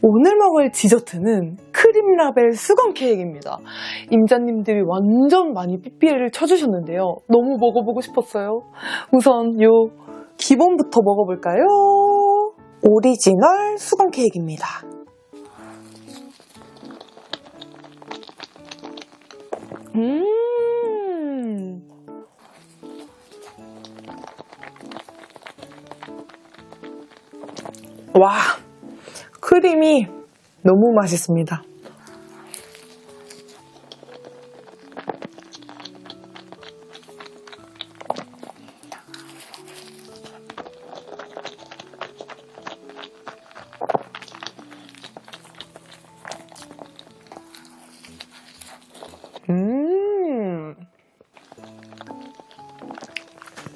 오늘 먹을 디저트는 크림라벨 수건 케이크입니다. 임자님들이 완전 많이 삐삐를 쳐주셨는데요. 너무 먹어보고 싶었어요. 우선 요 기본부터 먹어볼까요? 오리지널 수건 케이크입니다. 와, 크림이 너무 맛있습니다.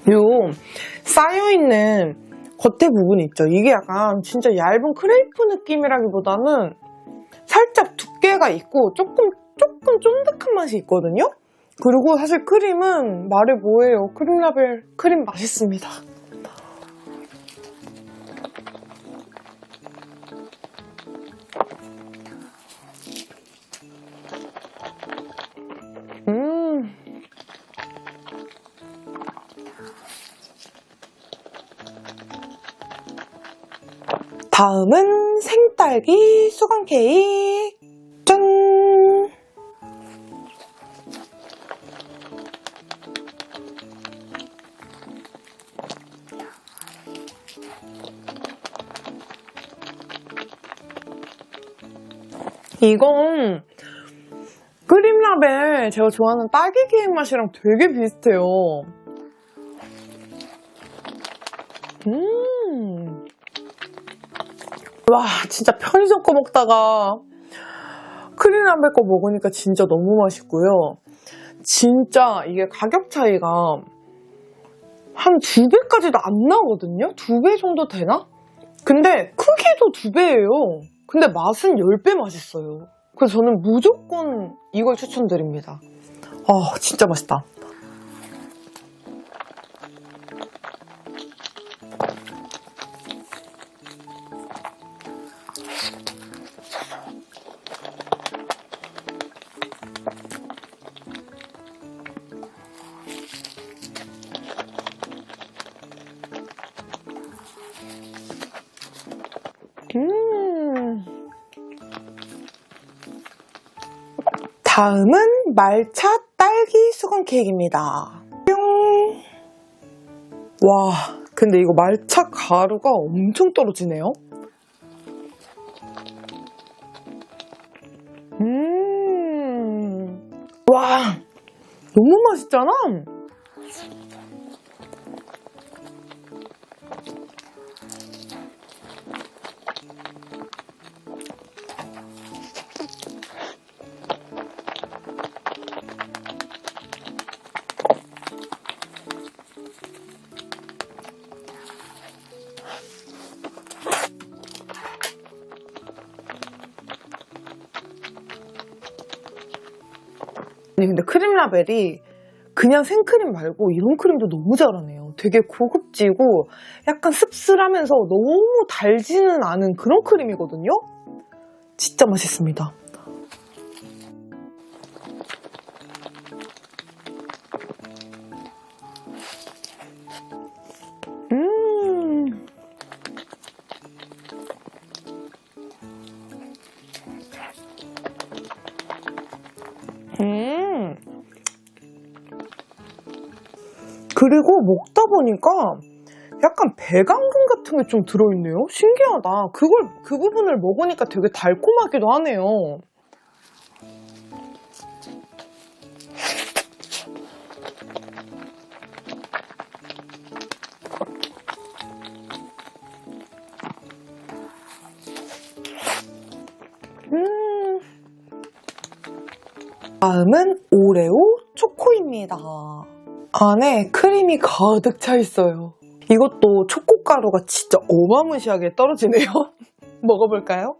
요 쌓여있는 겉에 부분이 있죠. 이게 약간 진짜 얇은 크레이프 느낌이라기보다는 살짝 두께가 있고 조금 쫀득한 맛이 있거든요. 그리고 사실 크림은 말해 뭐해요. 크림라벨 크림 맛있습니다. 다음은 생딸기 수건 케이크. 짠! 이건 크림라벨 제가 좋아하는 딸기 케이크 맛이랑 되게 비슷해요. 와, 진짜 편의점 거 먹다가 크림라벨 거 먹으니까 진짜 너무 맛있고요. 진짜 이게 가격 차이가 한 2배까지도 안 나거든요? 2배 정도 되나? 근데 크기도 2배예요. 근데 맛은 10배 맛있어요. 그래서 저는 무조건 이걸 추천드립니다. 아, 진짜 맛있다. 다음은 말차 딸기 수건 케이크입니다. 뿅! 와, 근데 이거 말차 가루가 엄청 떨어지네요. 와, 너무 맛있잖아? 아니, 근데 크림라벨이 그냥 생크림 말고 이런 크림도 너무 잘하네요. 되게 고급지고 약간 씁쓸하면서 너무 달지는 않은 그런 크림이거든요? 진짜 맛있습니다. 그리고 먹다 보니까 약간 배당금 같은 게 좀 들어있네요. 신기하다. 그 부분을 먹으니까 되게 달콤하기도 하네요. 다음은 오레오 초코입니다. 안에 크림이 가득 차 있어요. 이것도 초코가루가 진짜 어마무시하게 떨어지네요. 먹어볼까요?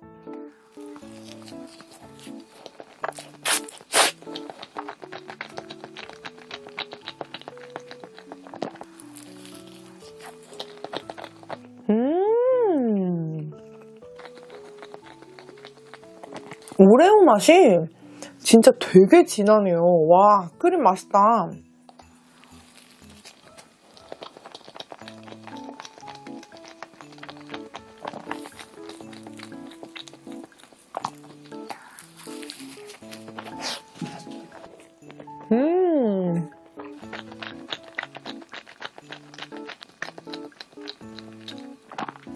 오레오 맛이 진짜 되게 진하네요. 와, 크림 맛있다.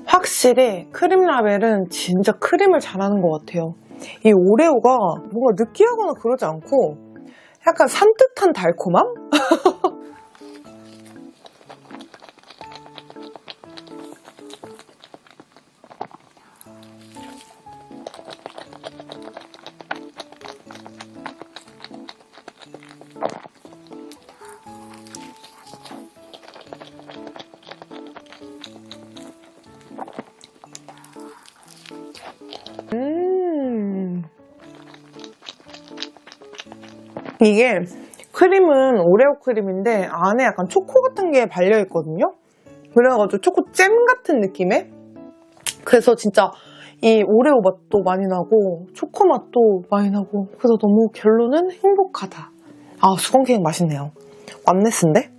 확실히 크림 라벨은 진짜 크림을 잘하는 것 같아요. 이 오레오가 뭔가 느끼하거나 그러지 않고 약간 산뜻한 달콤함? 이게 크림은 오레오 크림인데 안에 약간 초코 같은 게 발려있거든요? 그래가지고 초코잼 같은 느낌의? 그래서 진짜 이 오레오 맛도 많이 나고 초코 맛도 많이 나고 그래서 너무 결론은 행복하다. 아, 수건 케이크 맛있네요. 맘네스인데?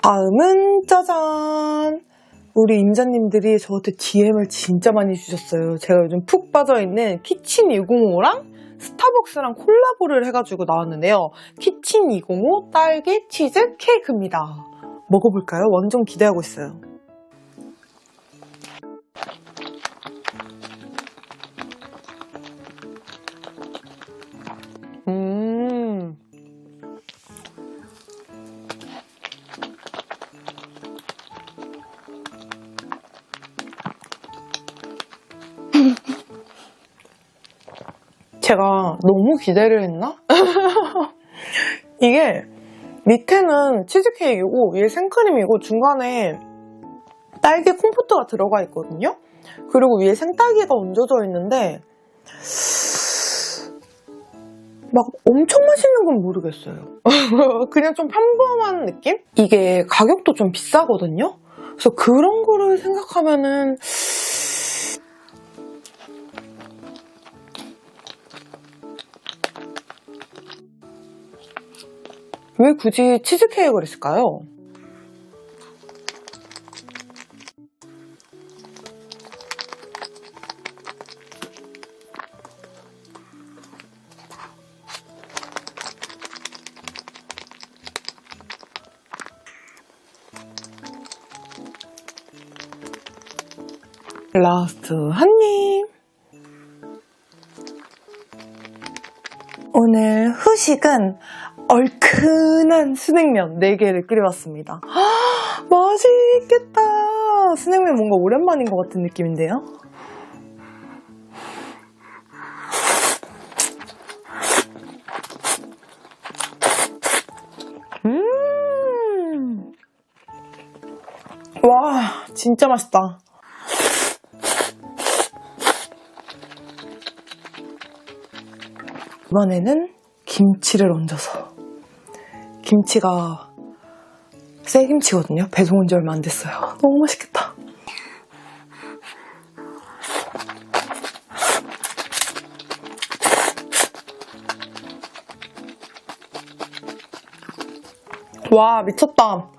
다음은 짜잔! 우리 임자님들이 저한테 DM을 진짜 많이 주셨어요. 제가 요즘 푹 빠져있는 키친 205랑 스타벅스랑 콜라보를 해가지고 나왔는데요. 키친 205 딸기 치즈 케이크입니다. 먹어볼까요? 완전 기대하고 있어요. 제가 너무 기대를 했나? 이게 밑에는 치즈케이크이고 위에 생크림이고 중간에 딸기 콤포트가 들어가 있거든요? 그리고 위에 생딸기가 얹어져 있는데 막 엄청 맛있는 건 모르겠어요. 그냥 좀 평범한 느낌? 이게 가격도 좀 비싸거든요? 그래서 그런 거를 생각하면은 왜 굳이 치즈케이크를 했을까요? 라스트 한 입! 오늘 후식은 얼큰한 스낵면 4개를 끓여봤습니다. 맛있겠다. 스낵면 뭔가 오랜만인 것 같은 느낌인데요. 와, 진짜 맛있다. 이번에는 김치를 얹어서. 김치가 새김치거든요. 배송 온 지 얼마 안 됐어요. 너무 맛있겠다. 와, 미쳤다.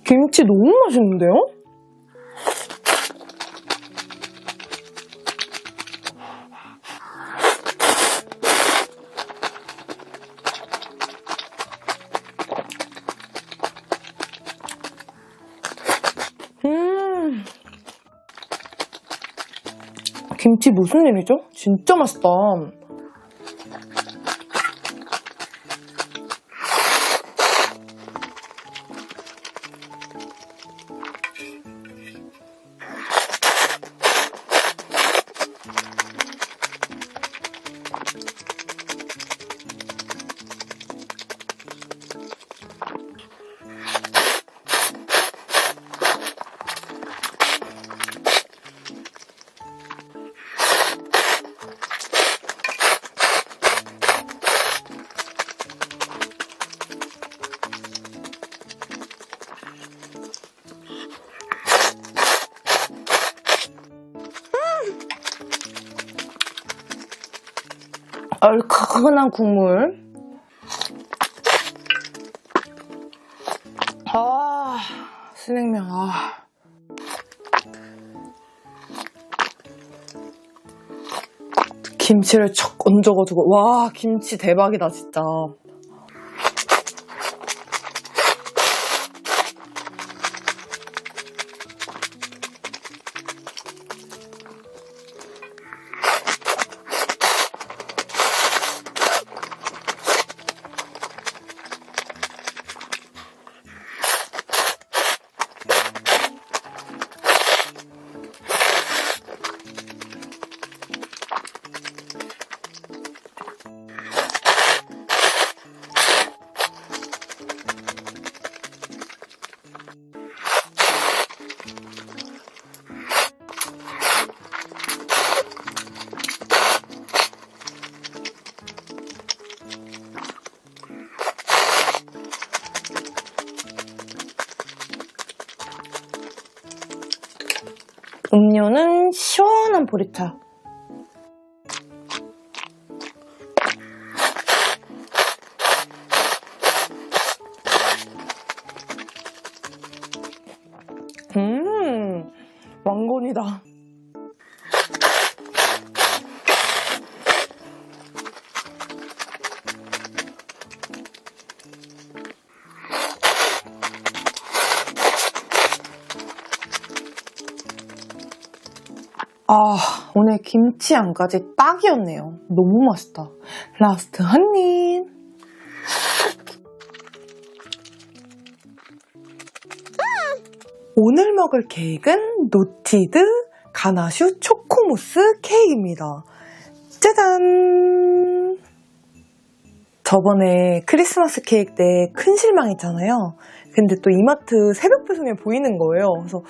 김치 너무 맛있는데요? 김치 무슨 일이죠? 진짜 맛있다. 얼큰한 국물. 스낵면, 김치를 척 얹어가지고, 와, 김치 대박이다, 진짜. 음료는 시원한 보리차. 왕건이다. 오늘 김치 안까지 딱이었네요. 너무 맛있다. 라스트 한 입. 오늘 먹을 케이크는 노티드 가나슈 초코무스 케이크입니다. 짜잔! 저번에 크리스마스 케이크 때 큰 실망했잖아요. 근데 또 이마트 새벽 배송에 보이는 거예요. 그래서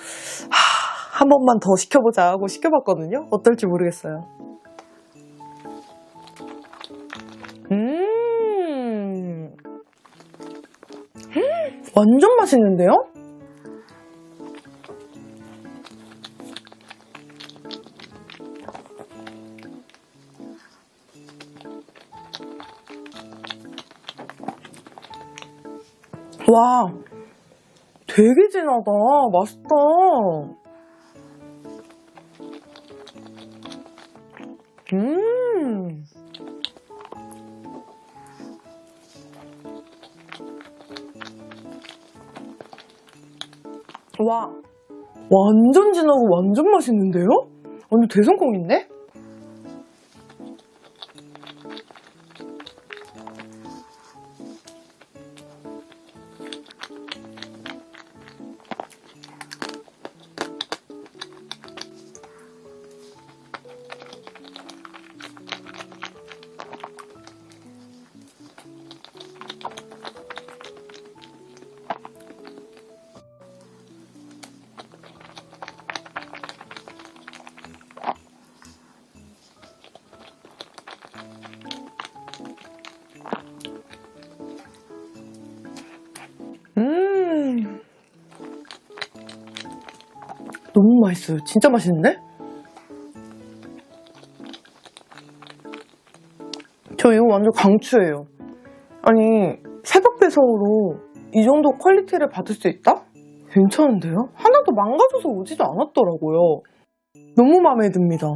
한 번만 더 시켜보자 하고 시켜봤거든요. 어떨지 모르겠어요. 완전 맛있는데요? 와, 되게 진하다. 맛있다. 와, 완전 진하고 완전 맛있는데요? 완전 대성공인데? 너무 맛있어요. 진짜 맛있는데? 저 이거 완전 강추예요. 아니, 새벽 배송으로 이 정도 퀄리티를 받을 수 있다? 괜찮은데요? 하나도 망가져서 오지도 않았더라고요. 너무 마음에 듭니다.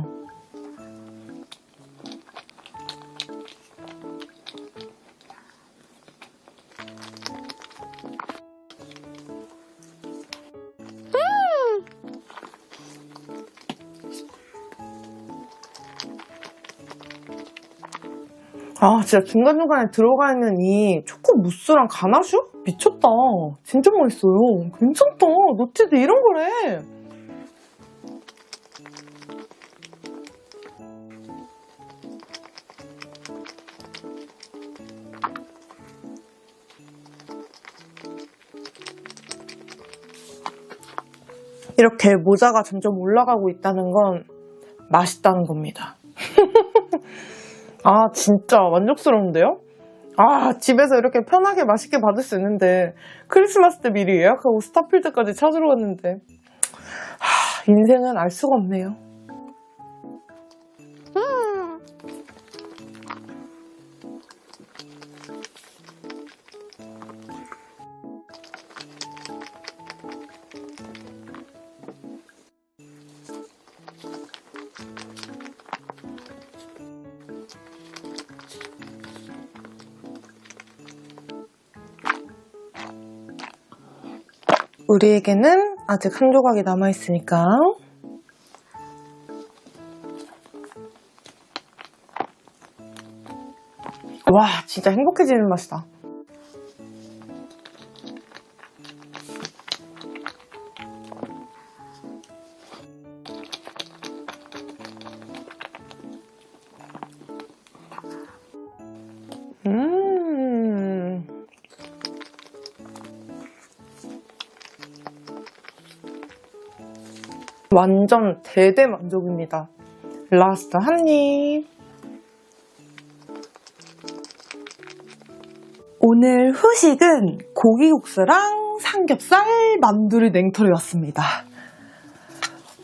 진짜 중간중간에 들어가 있는 이 초코 무스랑 가나슈? 미쳤다. 진짜 맛있어요. 괜찮다. 노티드 이런 거래. 이렇게 모자가 점점 올라가고 있다는 건 맛있다는 겁니다. 진짜 만족스러운데요? 집에서 이렇게 편하게 맛있게 받을 수 있는데 크리스마스 때 미리 예약하고 스타필드까지 찾으러 갔는데 인생은 알 수가 없네요. 우리에게는 아직 한 조각이 남아있으니까. 와, 진짜 행복해지는 맛이다. 완전 대대만족입니다. 라스트 한 입. 오늘 후식은 고기국수랑 삼겹살, 만두를 냉털이 왔습니다.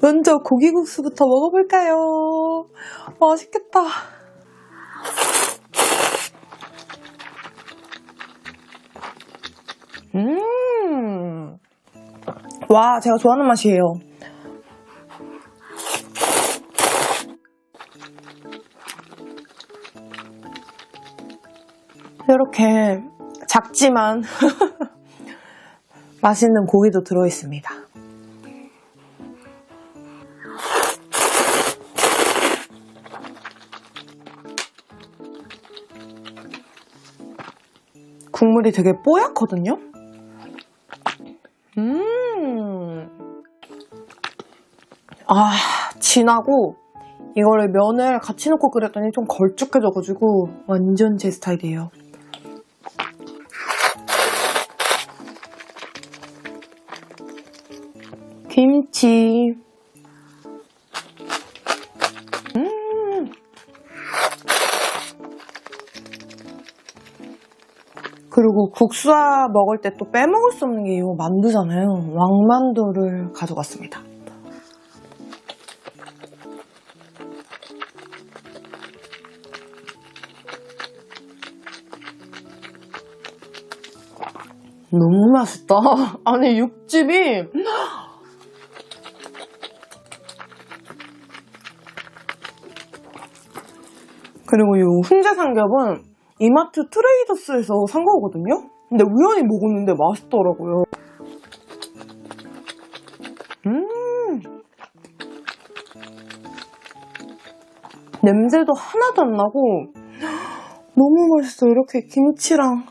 먼저 고기국수부터 먹어볼까요? 맛있겠다. 와, 제가 좋아하는 맛이에요. 이렇게 작지만 맛있는 고기도 들어있습니다. 국물이 되게 뽀얗거든요? 아, 진하고 이거를 면을 같이 넣고 끓였더니 좀 걸쭉해져가지고 완전 제 스타일이에요. 김치. 그리고 국수 먹을 때 또 빼먹을 수 없는 게 이 만두잖아요. 왕만두를 가져갔습니다. 너무 맛있다. 아니, 육즙이 그리고 이 훈제 삼겹은 이마트 트레이더스에서 산 거거든요? 근데 우연히 먹었는데 맛있더라고요. 냄새도 하나도 안 나고 너무 맛있어. 이렇게 김치랑.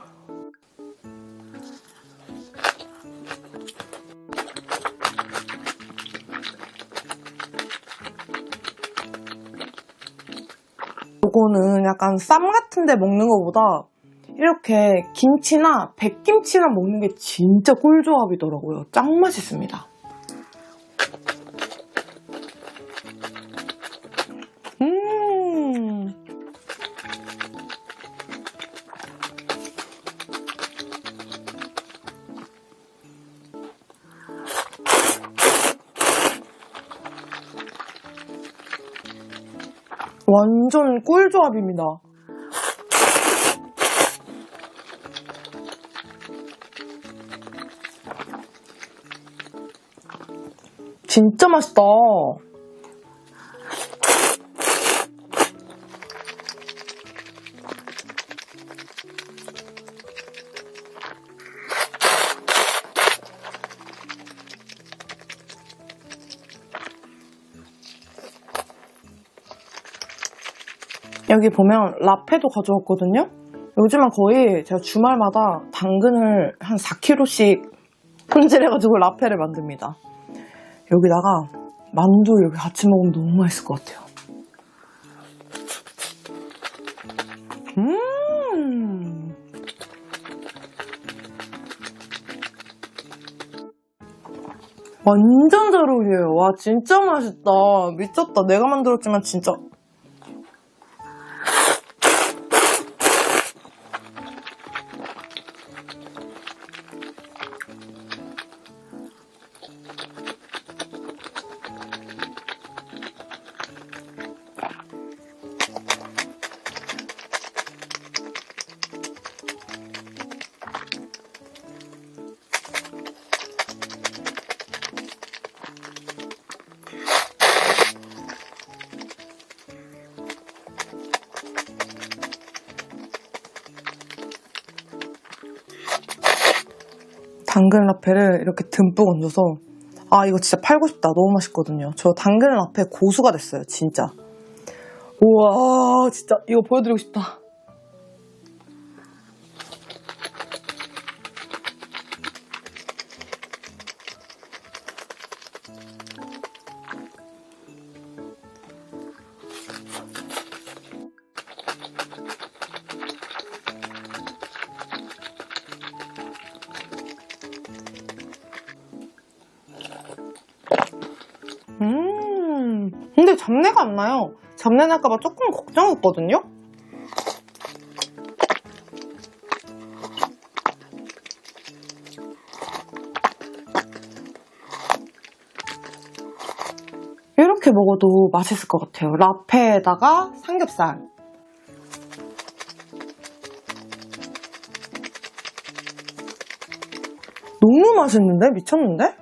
이거는 약간 쌈 같은 데 먹는 것보다 이렇게 김치나 백김치랑 먹는 게 진짜 꿀조합이더라고요. 짱 맛있습니다. 완전 꿀조합입니다. 진짜 맛있다. 여기 보면 라페도 가져왔거든요. 요즘은 거의 제가 주말마다 당근을 한 4kg씩 손질해가지고 라페를 만듭니다. 여기다가 만두 이렇게 같이 먹으면 너무 맛있을 것 같아요. 완전 잘 어울려요. 와, 진짜 맛있다. 미쳤다. 내가 만들었지만 진짜. 당근 라페를 이렇게 듬뿍 얹어서 아 이거 진짜 팔고 싶다. 너무 맛있거든요. 저 당근 라페 고수가 됐어요. 진짜. 우와 진짜 이거 보여드리고 싶다. 근데 잡내가 안 나요. 잡내 날까봐 조금 걱정했거든요. 이렇게 먹어도 맛있을 것 같아요. 라페에다가 삼겹살. 너무 맛있는데? 미쳤는데?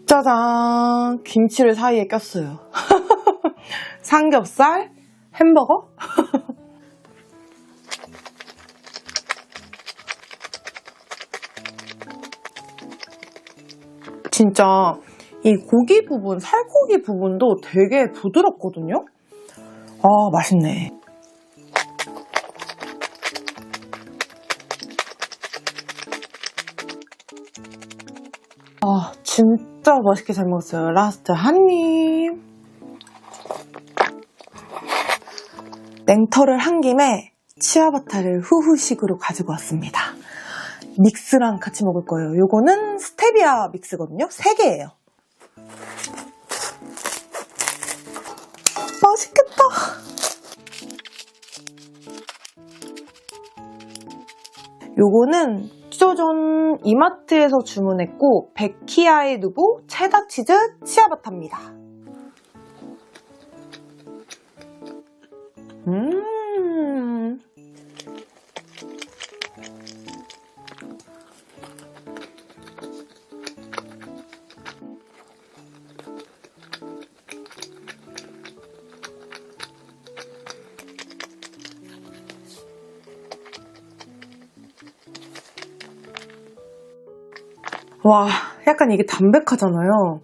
짜잔! 김치를 사이에 꼈어요. 삼겹살, 햄버거? 진짜 이 고기 부분, 살코기 부분도 되게 부드럽거든요? 아, 맛있네. 아, 진짜 맛있게 잘 먹었어요. 라스트 한 입. 냉털을 한 김에 치아바타를 후후식으로 가지고 왔습니다. 믹스랑 같이 먹을 거예요. 요거는 스테비아 믹스거든요. 3개예요. 맛있겠다. 요거는 짜잔! 이마트에서 주문했고 베키아의 누보 체다치즈 치아바타입니다. 와, 약간 이게 담백하잖아요.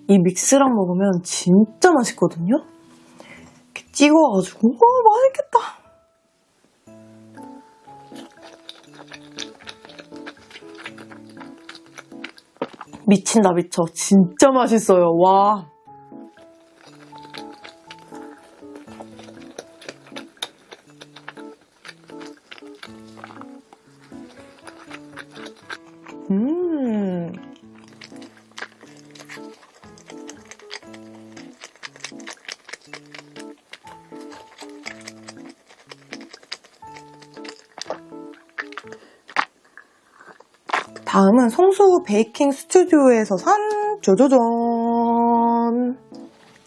이 믹스랑 먹으면 진짜 맛있거든요. 이렇게 찍어가지고 맛있겠다. 미친다 미쳐. 진짜 맛있어요. 와. 다음은 성수 베이킹 스튜디오에서 산 쪼쪼존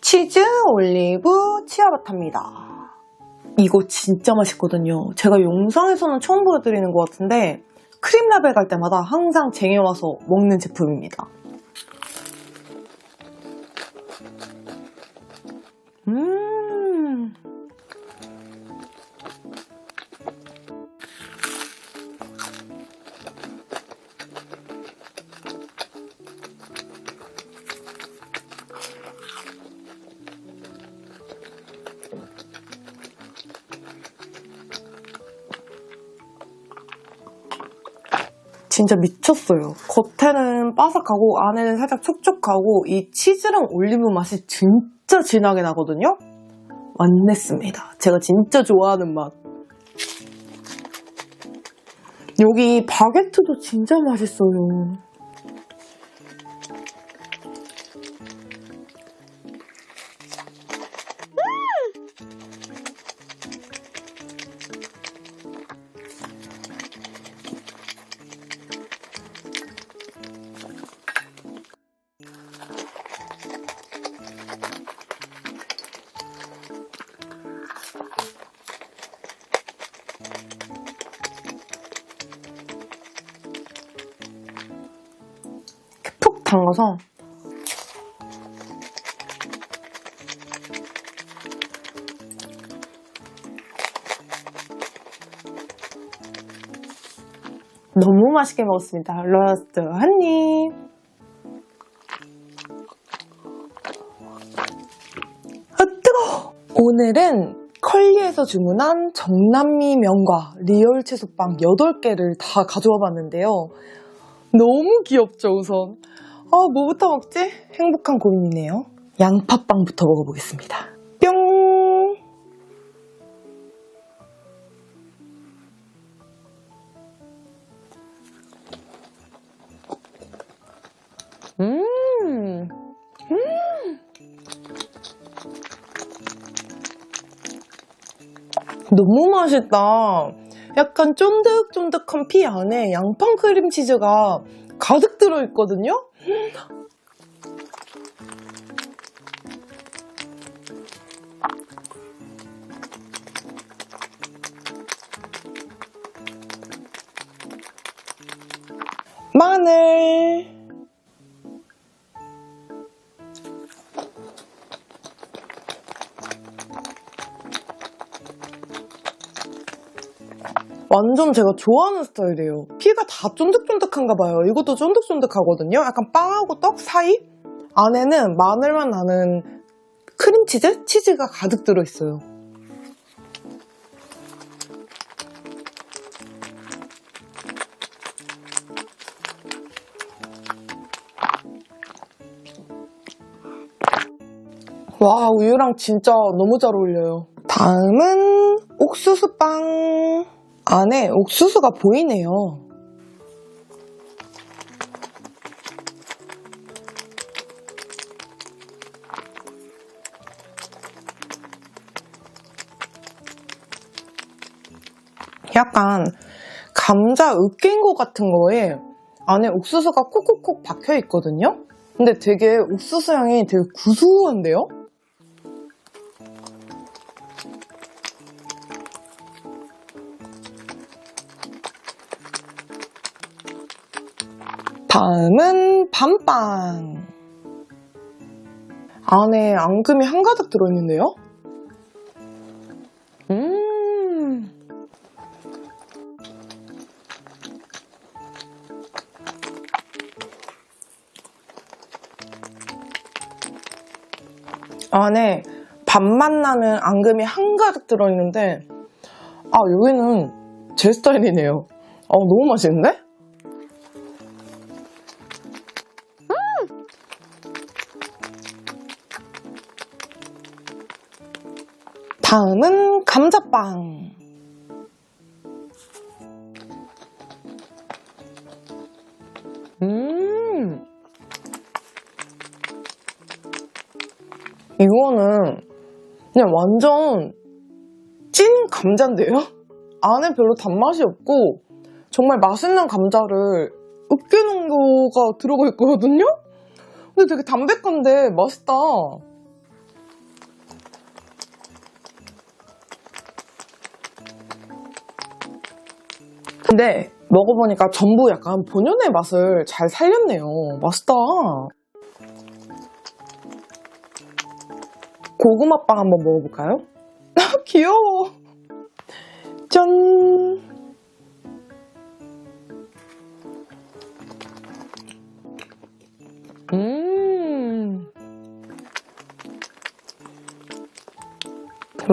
치즈 올리브 치아바타입니다. 이거 진짜 맛있거든요. 제가 영상에서는 처음 보여드리는 것 같은데 크림라벨 갈 때마다 항상 쟁여와서 먹는 제품입니다. 진짜 미쳤어요. 겉에는 바삭하고 안에는 살짝 촉촉하고 이 치즈랑 올리브 맛이 진짜 진하게 나거든요. 완냈습니다. 제가 진짜 좋아하는 맛. 여기 바게트도 진짜 맛있어요. 담가서 너무 맛있게 먹었습니다. 러스트 한 입. 아, 뜨거워! 오늘은 컬리에서 주문한 정남미 명과 리얼 채소빵 8개를 다 가져와 봤는데요. 너무 귀엽죠, 우선. 뭐부터 먹지? 행복한 고민이네요. 양파빵부터 먹어보겠습니다. 뿅! 너무 맛있다. 약간 쫀득쫀득한 피 안에 양파 크림치즈가 가득 들어있거든요? 마늘. 완전 제가 좋아하는 스타일이에요. 피가 다 쫀득쫀득한가 봐요. 이것도 쫀득쫀득하거든요. 약간 빵하고 떡 사이? 안에는 마늘만 나는 크림치즈? 치즈가 가득 들어있어요. 와, 우유랑 진짜 너무 잘 어울려요. 다음은 옥수수빵. 안에 옥수수가 보이네요. 약간 감자 으깬 거 같은 거에 안에 옥수수가 콕콕콕 박혀 있거든요? 근데 되게 옥수수 향이 되게 구수한데요? 다음은 밤빵. 안에 앙금이 한가득 들어있는데요? 안에 밥맛 나는 앙금이 한가득 들어있는데 여기는 제 스타일이네요. 너무 맛있는데? 다음은 감자빵. 이거는 그냥 완전 찐 감자인데요? 안에 별로 단맛이 없고 정말 맛있는 감자를 으깨놓은 거가 들어가 있거든요? 근데 되게 담백한데 맛있다. 근데 먹어보니까 전부 약간 본연의 맛을 잘 살렸네요. 맛있다. 고구마빵 한번 먹어볼까요? 귀여워. 짠.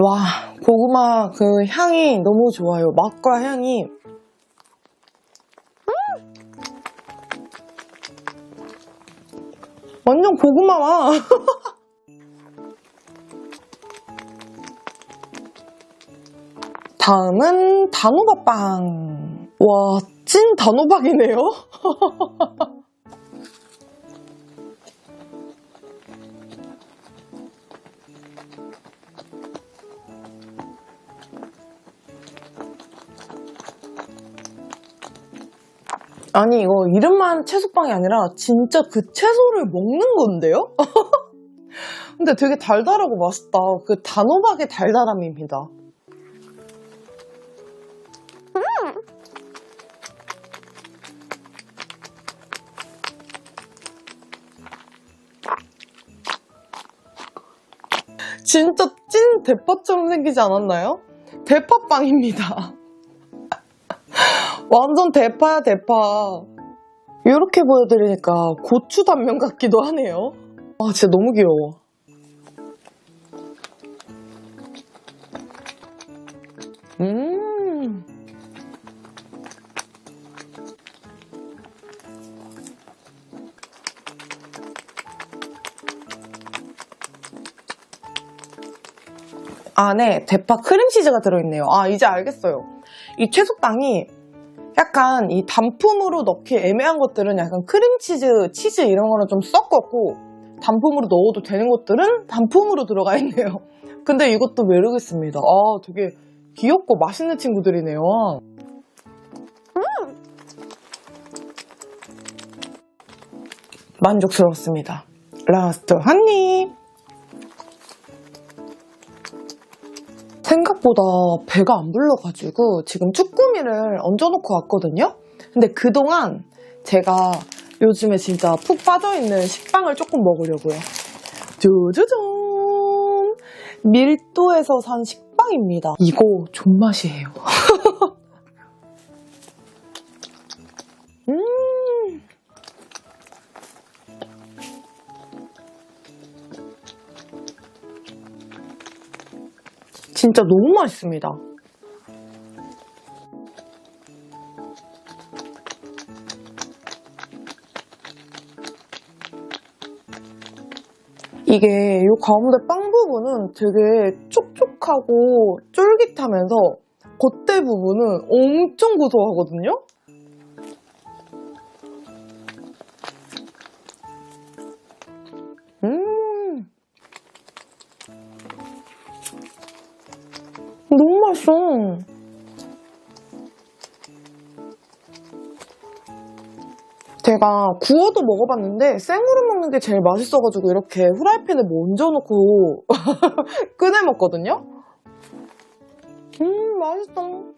와, 고구마 그 향이 너무 좋아요. 맛과 향이. 완전 고구마와. 다음은 단호박빵. 와, 찐 단호박이네요. 아니, 이거 이름만 채소빵이 아니라 진짜 그 채소를 먹는 건데요? 근데 되게 달달하고 맛있다. 그 단호박의 달달함입니다. 진짜 찐 대파처럼 생기지 않았나요? 대파빵입니다. 완전 대파야, 대파. 이렇게 보여드리니까 고추 단면 같기도 하네요. 아, 진짜 너무 귀여워. 안에 대파 크림치즈가 들어있네요. 아, 이제 알겠어요. 이 채소빵이 약간 이 단품으로 넣기 애매한 것들은 약간 크림치즈, 치즈 이런 거는 좀 섞었고, 단품으로 넣어도 되는 것들은 단품으로 들어가 있네요. 근데 이것도 매력 있습니다. 아, 되게 귀엽고 맛있는 친구들이네요. 만족스러웠습니다. 라스트 한 입. 생각보다 배가 안 불러가지고 지금 쭈꾸미를 얹어놓고 왔거든요? 근데 그동안 제가 요즘에 진짜 푹 빠져있는 식빵을 조금 먹으려고요. 짜자잔! 밀도에서 산 식빵입니다. 이거 존맛이에요. 진짜 너무 맛있습니다. 이게 이 가운데 빵 부분은 되게 촉촉하고 쫄깃하면서 겉에 부분은 엄청 고소하거든요? 너무 맛있어. 제가 구워도 먹어봤는데 생으로 먹는 게 제일 맛있어가지고 이렇게 후라이팬에 먼저 넣고 꺼내 먹거든요? 맛있어.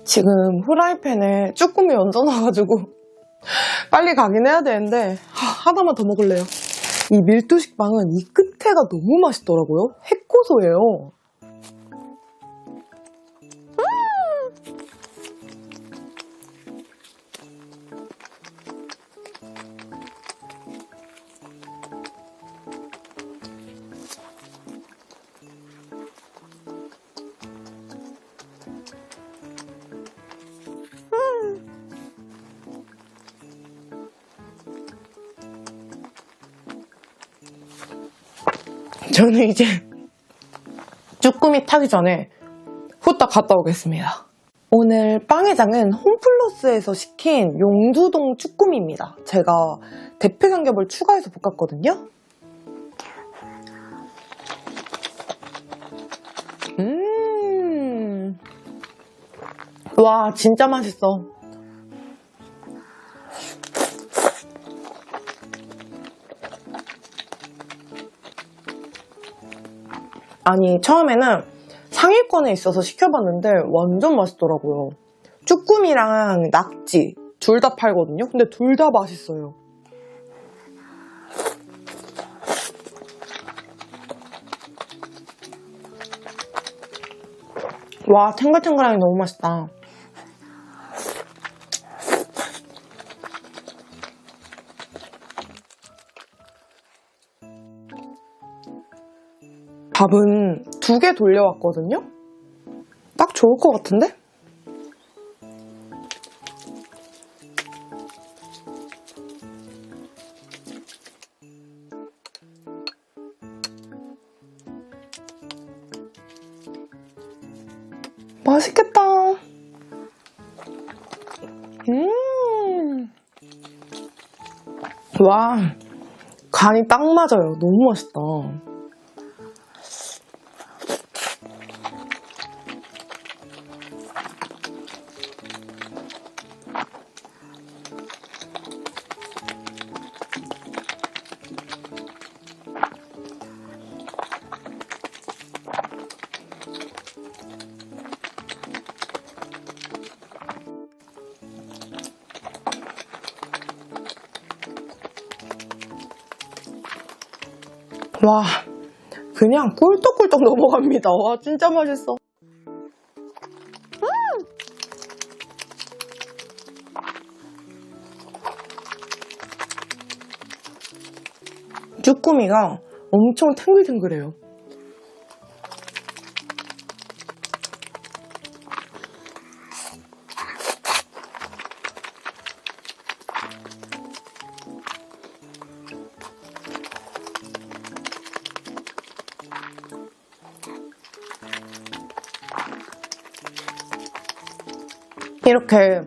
지금 후라이팬에 쭈꾸미 얹어놔가지고 빨리 가긴 해야 되는데 하나만 더 먹을래요. 이 밀두식빵은 이 끝에가 너무 맛있더라고요. 핵고소해요. 저는 이제 쭈꾸미 타기 전에 후딱 갔다 오겠습니다. 오늘 빵해장은 홈플러스에서 시킨 용두동 쭈꾸미입니다. 제가 대패 삼겹을 추가해서 볶았거든요. 와, 진짜 맛있어. 아니, 처음에는 상위권에 있어서 시켜봤는데 완전 맛있더라고요. 쭈꾸미랑 낙지 둘 다 팔거든요. 근데 둘 다 맛있어요. 와, 탱글탱글하니 너무 맛있다. 밥은 2개 돌려왔거든요? 딱 좋을 것 같은데? 맛있겠다. 와, 간이 딱 맞아요. 너무 맛있다. 와, 그냥 꿀떡꿀떡 넘어갑니다. 와, 진짜 맛있어. 쭈꾸미가 엄청 탱글탱글해요. 이렇게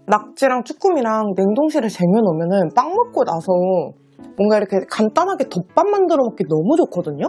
낙지랑 쭈꾸미랑 냉동실에 쟁여놓으면 빵 먹고 나서 뭔가 이렇게 간단하게 덮밥 만들어 먹기 너무 좋거든요?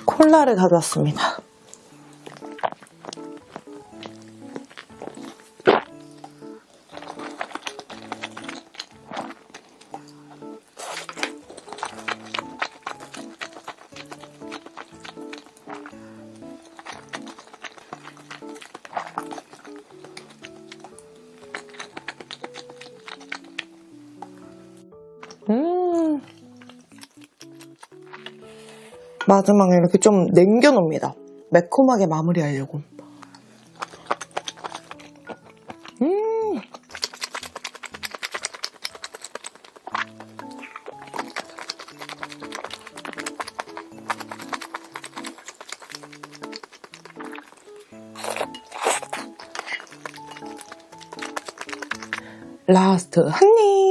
콜라를 가져왔습니다. 마지막에 이렇게 좀 남겨놓습니다. 매콤하게 마무리하려고. 라스트 한 입.